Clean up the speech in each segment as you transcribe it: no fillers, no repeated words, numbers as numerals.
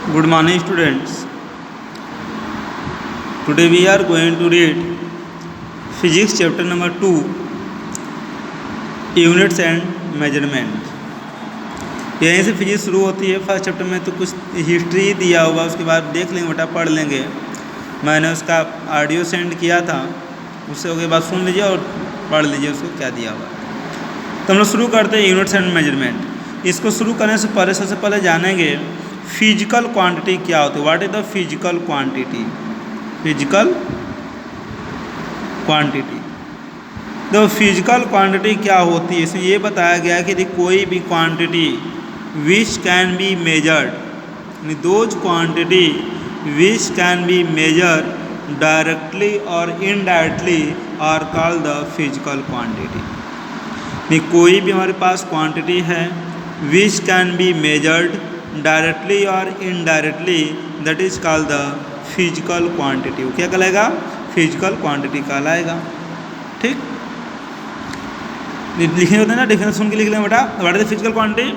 Good morning, students. Today we are going to read Physics chapter number 2, Units and Measurement. यहीं से physics शुरू होती है। First chapter में तो कुछ हिस्ट्री दिया होगा, उसके बाद देख लेंगे, बेटा पढ़ लेंगे। मैंने उसका ऑडियो सेंड किया था, उसके बाद सुन लीजिए और पढ़ लीजिए उसको क्या दिया हुआ। तो हम लोग शुरू करते हैं यूनिट्स एंड मेजरमेंट। इसको शुरू करने से पहले सबसे पहले जानेंगे फिजिकल क्वांटिटी क्या होती है। What is the physical quantity? Physical quantity, तो फिजिकल क्वांटिटी क्या होती है, इसमें ये बताया गया है कि कोई भी quantity which can be measured, those quantity which can be measured directly और indirectly are called the physical quantity. कोई भी हमारे पास क्वांटिटी है which can be measured directly और indirectly, that is called the physical quantity. वो क्या कहलाएगा? फिजिकल क्वांटिटी कहलाएगा। ठीक, लिखने होते हैं ना, डिफरेंस सुन के लिख लें बेटा। What is the physical quantity?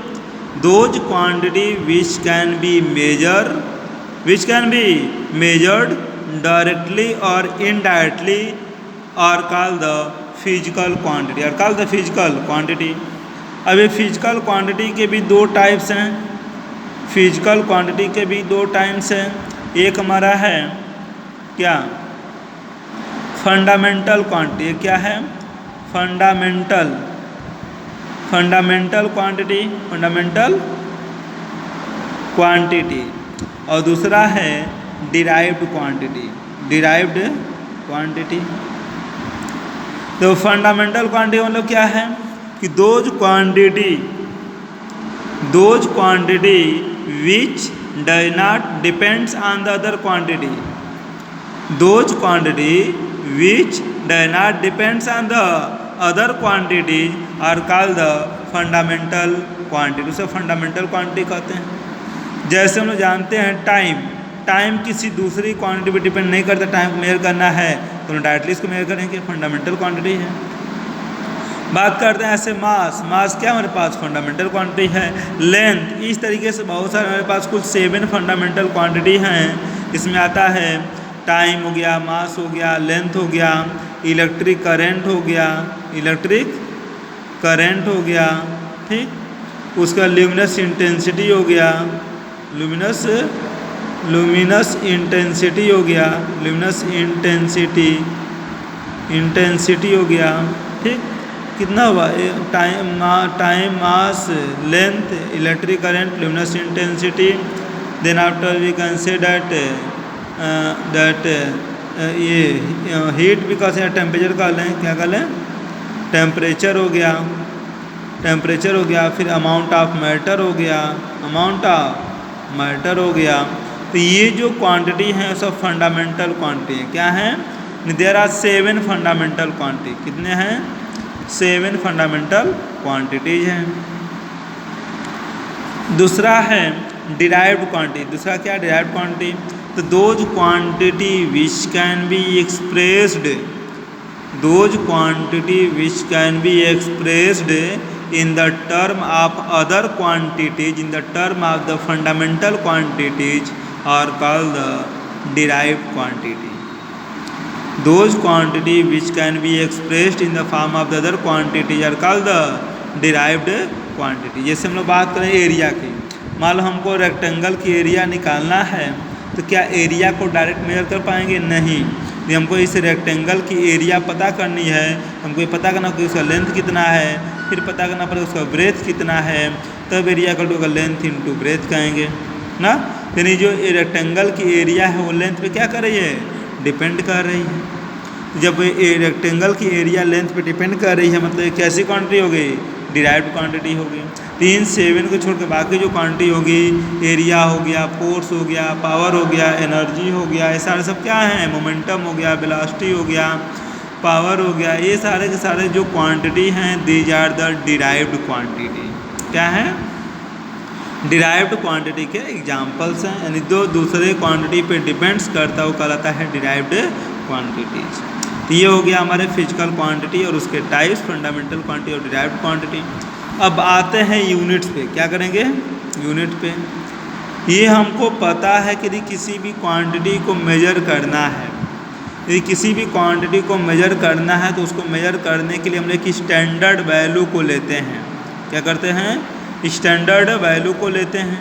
Those quantity which can be measured directly और indirectly are called the physical quantity, are called the physical quantity. अब ये फिजिकल क्वांटिटी के भी दो टाइप्स हैं। फिजिकल क्वांटिटी के भी दो टाइप्स हैं। एक हमारा है क्या? Fundamental quantity. क्या है? Fundamental quantity, fundamental quantity. और दूसरा है डिराइव्ड क्वांटिटी। तो फंडामेंटल क्वांटिटी मतलब क्या है कि those quantity which does not depends on the other quantity, those quantity which does not depends on the other quantities are called the fundamental quantity. उसे fundamental quantity कहते हैं। जैसे हम लोग जानते हैं टाइम किसी दूसरी क्वांटिटी पर डिपेंड नहीं करता। टाइम को मेजर करना है तो डायरेक्टली इसको मेजर करेंगे, फंडामेंटल क्वांटिटी है। बात करते हैं ऐसे मास क्या हमारे पास फंडामेंटल क्वांटिटी है। लेंथ, इस तरीके से बहुत सारे हमारे पास कुल 7 फंडामेंटल क्वांटिटी हैं। इसमें आता है टाइम हो गया, मास हो गया, लेंथ हो गया, इलेक्ट्रिक करंट हो गया, ठीक। उसका ल्यूमिनस इंटेंसिटी हो गया, लुमिनस इंटेंसिटी हो गया, ठीक। कितना हुआ? Time, mass, length, electric current, luminous intensity. Then after we can say that ये हीट भी कह सकते, टेम्परेचर का लें, क्या कर लें? टेम्परेचर हो गया। फिर अमाउंट ऑफ मैटर हो गया, तो ये जो क्वांटिटी है सब फंडामेंटल क्वांटिटी है। क्या है? There are 7 fundamental quantity. कितने हैं? 7 फंडामेंटल क्वांटिटीज हैं। दूसरा है डिराइव्ड क्वांटिटी। दूसरा क्या? Derived quantity. तो those quantity which can be expressed in the term of other quantities, in the term of the fundamental quantities are called the derived quantity. Those quantity which can be expressed in the form of the other quantities are called the derived quantity. जैसे हम लोग बात करें area की, मान लो हमको rectangle की area निकालना है, तो क्या एरिया को डायरेक्ट मेजर कर पाएंगे? नहीं। तो हमको इस रेक्टेंगल की एरिया पता करनी है, हमको ये पता करना कि उसका लेंथ कितना है, फिर पता करना पड़ेगा उसका ब्रेथ कितना है, तब एरिया का टोटल लेंथ इनटू ब्रेथ कहेंगे ना। यानी जो रेक्टेंगल की एरिया है वो लेंथ पे क्या कर रही है? डिपेंड कर रही है। जब ये रेक्टेंगल की एरिया लेंथ पे डिपेंड कर रही है, मतलब एक कैसी क्वांटिटी हो गई? डिराइव्ड क्वांटिटी हो गई। 7 को छोड़ के बाकी जो क्वांटिटी होगी, एरिया हो गया, फोर्स हो गया, पावर हो गया, एनर्जी हो गया, ये सारे सब क्या हैं? मोमेंटम हो गया, वेलोसिटी हो गया, पावर हो गया, ये सारे के सारे जो क्वांटिटी हैं these are the derived quantity. क्या है? डिराइव्ड क्वांटिटी के एग्जाम्पल्स हैं। यानी जो दूसरे क्वांटिटी पे डिपेंड्स करता है वो कहलाता है डिराइव्ड क्वांटिटीज। तो ये हो गया हमारे फिजिकल क्वांटिटी और उसके टाइप्स, फंडामेंटल क्वांटिटी और डिराइव्ड क्वांटिटी। अब आते हैं यूनिट्स पे। क्या करेंगे? यूनिट पे। ये हमको पता है कि यदि किसी भी क्वांटिटी को मेजर करना है, यदि किसी भी क्वांटिटी को मेजर करना है तो उसको मेजर करने के लिए हम एक स्टैंडर्ड वैल्यू को लेते हैं। क्या करते हैं? स्टैंडर्ड वैल्यू को लेते हैं,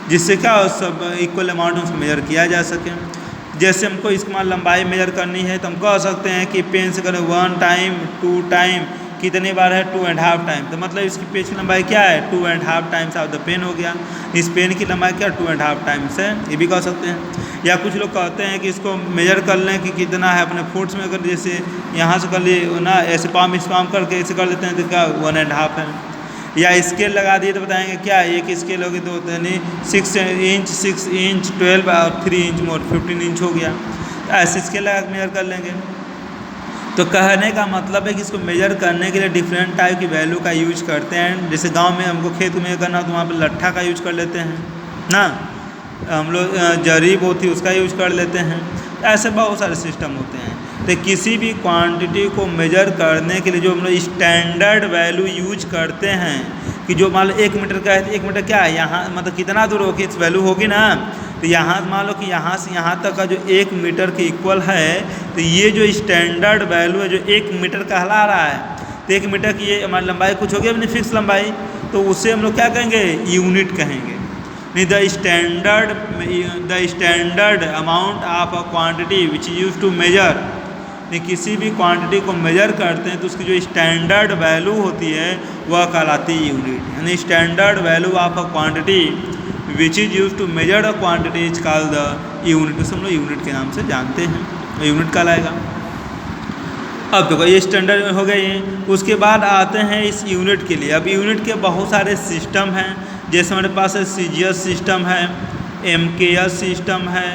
जिससे क्या सब इक्वल अमाउंट में उसको मेजर किया जा सके। जैसे हमको इसकी लंबाई मेजर करनी है तो हम कह सकते हैं कि पेन से करें 1 टाइम 2 टाइम, कितनी बार है 2.5 टाइम, तो मतलब इसकी पेज की लंबाई क्या है 2.5 टाइम्स ऑफ द पेन हो गया। इस पेन की लंबाई क्या 2.5 टाइम्स है, ये भी कह सकते हैं। या कुछ लोग कहते हैं कि इसको मेजर कर लें कि कितना है अपने फुट्स में, अगर जैसे यहाँ से कर लिए ना ऐसे पाम इस पाम करके ऐसे कर लेते हैं तो क्या 1.5 है। या स्केल लगा दिए तो बताएंगे क्या एक स्केल होगी तो यानी 6 इंच 12 और 3 इंच मोर 15 इंच हो गया। ऐसे स्केल लगा के मेजर कर लेंगे। तो कहने का मतलब है कि इसको मेजर करने के लिए डिफरेंट टाइप की वैल्यू का यूज करते हैं। जैसे गांव में हमको खेत में करना तो वहाँ पर लट्ठा का यूज कर लेते हैं ना, हम लोग जरीब होती उसका यूज कर लेते हैं। ऐसे बहुत सारे सिस्टम होते हैं। तो किसी भी क्वांटिटी को मेजर करने के लिए जो हम लोग स्टैंडर्ड वैल्यू यूज करते हैं कि जो मान लो 1 मीटर का है तो 1 मीटर क्या है यहाँ मतलब कितना दूर होगी इस वैल्यू होगी ना। तो यहाँ मान लो कि यहाँ से यहाँ तक का जो 1 मीटर के इक्वल है, तो ये जो स्टैंडर्ड वैल्यू है जो 1 मीटर कहला रहा है, तो 1 मीटर की ये हमारी लंबाई कुछ होगी अपनी फिक्स लंबाई, तो उससे हम लोग क्या कहेंगे यूनिट कहेंगे। नहीं the standard amount of a quantity which is use to measure, नहीं किसी भी क्वांटिटी को मेजर करते हैं तो उसकी जो स्टैंडर्ड वैल्यू होती है वह कहलाती है यूनिट। यानी standard value of a quantity which is use to measure a quantity is called the unit. उसे हम लोग यूनिट के नाम से जानते हैं, यूनिट कहलाएगा। अब देखो ये स्टैंडर्ड हो गए हैं। उसके बाद आते हैं इस यूनिट के लिए। अब यूनिट के बहुत सारे सिस्टम हैं, जैसे हमारे पास है सीजीएस सिस्टम है, एमकेएस सिस्टम है,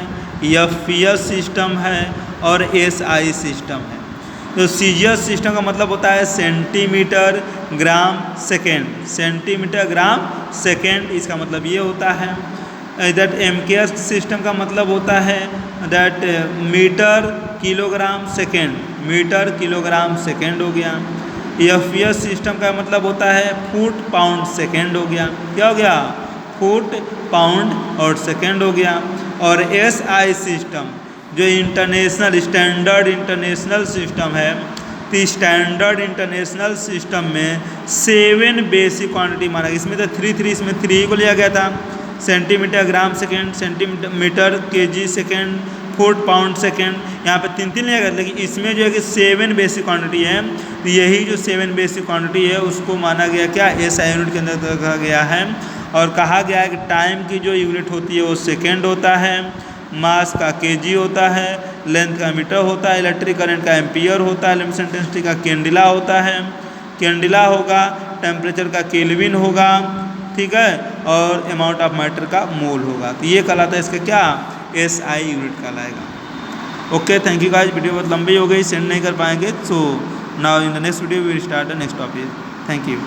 एफपीएस सिस्टम है और एसआई सिस्टम है। तो सीजीएस सिस्टम का मतलब होता है centimetre gram second, centimetre gram second, इसका मतलब ये होता है। दैट एमकेएस सिस्टम का मतलब होता है that metre kilogram second, metre kilogram second हो गया। एफपीएस सिस्टम का मतलब होता है फुट पाउंड सेकेंड हो गया। क्या हो गया? फुट पाउंड और सेकेंड हो गया। और एसआई सिस्टम जो इंटरनेशनल स्टैंडर्ड इंटरनेशनल सिस्टम है, तो स्टैंडर्ड इंटरनेशनल सिस्टम में 7 बेसिक क्वांटिटी माना गया। इसमें तो 3 इसमें 3 को लिया गया था, centimetre gram second, centimetre KG second, foot pound second, यहाँ पे 3 लिया गया। लेकिन इसमें जो है कि 7 बेसिक क्वांटिटी है, तो यही जो 7 बेसिक क्वांटिटी है उसको माना गया क्या एसआई यूनिट के अंदर रखा गया है। और कहा गया है कि टाइम की जो यूनिट होती है वो सेकेंड होता है, मास का केजी होता है, लेंथ का मीटर होता है, इलेक्ट्रिक करंट का एम्पियर होता है, लिमिट इंटेंसिटी का कैंडिला होता है, कैंडिला होगा, टेम्परेचर का केल्विन होगा, ठीक है, और अमाउंट ऑफ मैटर का मोल होगा। तो ये कहलाता है इसका क्या एसआई यूनिट कहलाएगा। Okay, thank you guys. Video बहुत लंबी हो गई, सेंड नहीं कर पाएंगे। So now in the next video we will start the next topic. Thank you.